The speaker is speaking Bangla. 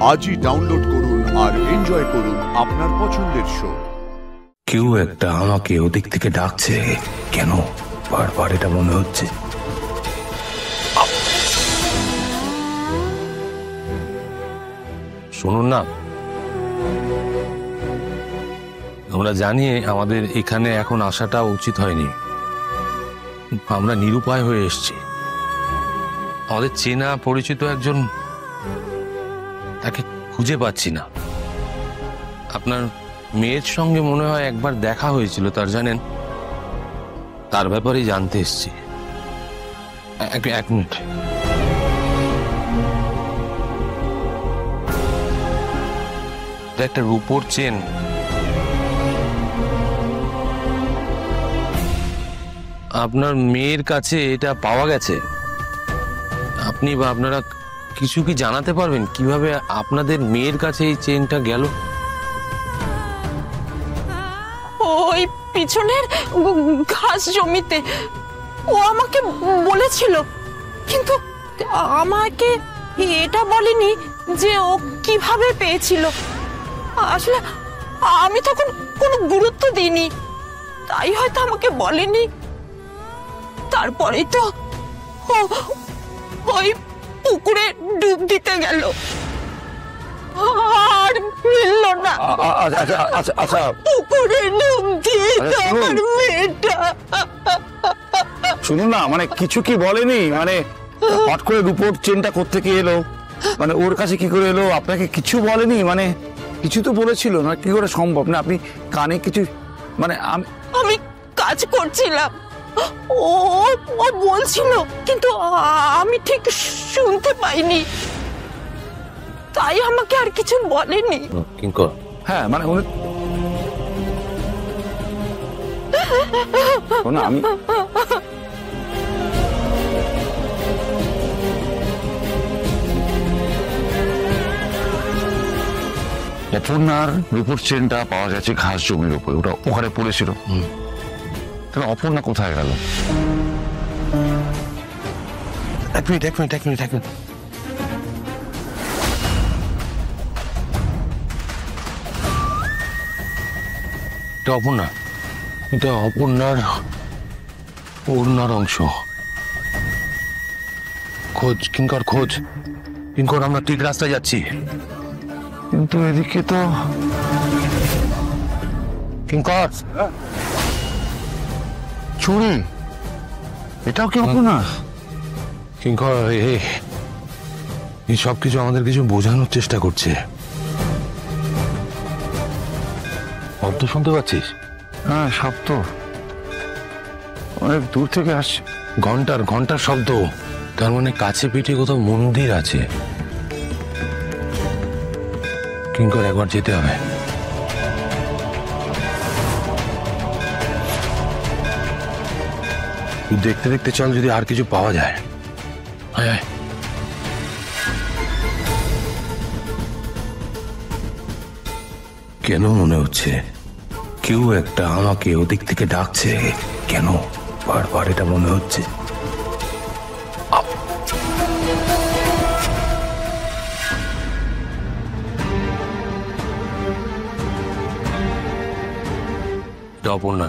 আজই ডাউনলোড করুন আর এনজয় করুন আপনার পছন্দের শো। কেউ একটা আমাকে ওদিক থেকে ডাকছে, কেন বারবার এটা মনে হচ্ছে। শুনুন না, আমরা জানি আমাদের এখানে এখন আসাটা উচিত হয়নি। আমরা নিরুপায় হয়ে এসেছি। আমাদের চেনা পরিচিত একজন, তাকে খুঁজে পাচ্ছি না। আপনার মেয়ের সঙ্গে মনে হয় একবার দেখা হয়েছিল, তার জানেন, তার ব্যাপারেই জানতে এসেছি। এক মিনিট। একটা রূপোর চেন। আপনার মেয়ের কাছে এটা পাওয়া গেছে। আপনি বা আপনারা কিছু কি জানাতে পারবেন কিভাবে আপনাদের মেয়ের কাছে এই চেনটা গেল? ওই পিছনের ঘাস জমিতে ও আমাকে বলেছিল, কিন্তু আমাকে এটা বলেনি যে ও কিভাবে পেয়েছিল। আসলে আমি তখন কোনো গুরুত্ব দিইনি, তাই হয়তো আমাকে বলেনি। তারপরেই তো ওই পুকুরে ডুব দিতে গেল, আর মিলল না। আচ্ছা, পুকুরে ডুব দিয়ে আমার মেয়েটা। শুনুন না, মানে কিছু কি বলেনি? মানে হট করে রূপোর চেনটা কোত্থেকে এলো, মানে ওর কাছে কি করে এলো, আপনাকে কিছু বলেনি? মানে কিছু তো বলেছিল না, কি করে সম্ভব? না আপনি কানে কিছু, মানে আমি কাজ করছিলাম, ও বলছিল, কিন্তু আমি ঠিক শুনতে পাইনি, তাই আমাকে আর কিছু বলেনি। কিঙ্কর, হ্যাঁ মানে আমি অপর্ণার রূপোর চেনটা পাওয়া গেছে ঘাস জমির উপরে, ওটা ওখানে পড়েছিল। তাহলে অপর্ণা কোথায় গেল? এক মিনিট। এটা অপর্ণা, এটা অপর্ণার অংশ। খোঁজ কিঙ্কর, আমরা ঠিক রাস্তায় যাচ্ছি। কিন্তু এদিকে তো কিঙ্কর, চুরি, এটাও কি অপর্ণা? কিঙ্কর, এই সব কিছু আমাদের কিছু বোঝানোর চেষ্টা করছে। শব্দ শুনতে পাচ্ছিস? হ্যাঁ, সব তো অনেক দূর থেকে আসছে। ঘন্টার শব্দ। তার মানে কাছে পিঠে কোথাও মন্দির আছে। কিঙ্কর, একবার যেতে হবে। দেখতে দেখতে চল, যদি আর কিছু পাওয়া যায়। আয়। কেন মনে হচ্ছে কেউ একটা আমাকে ওদিক থেকে ডাকছে, কেন বারবার এটা মনে হচ্ছে। অপর্ণা,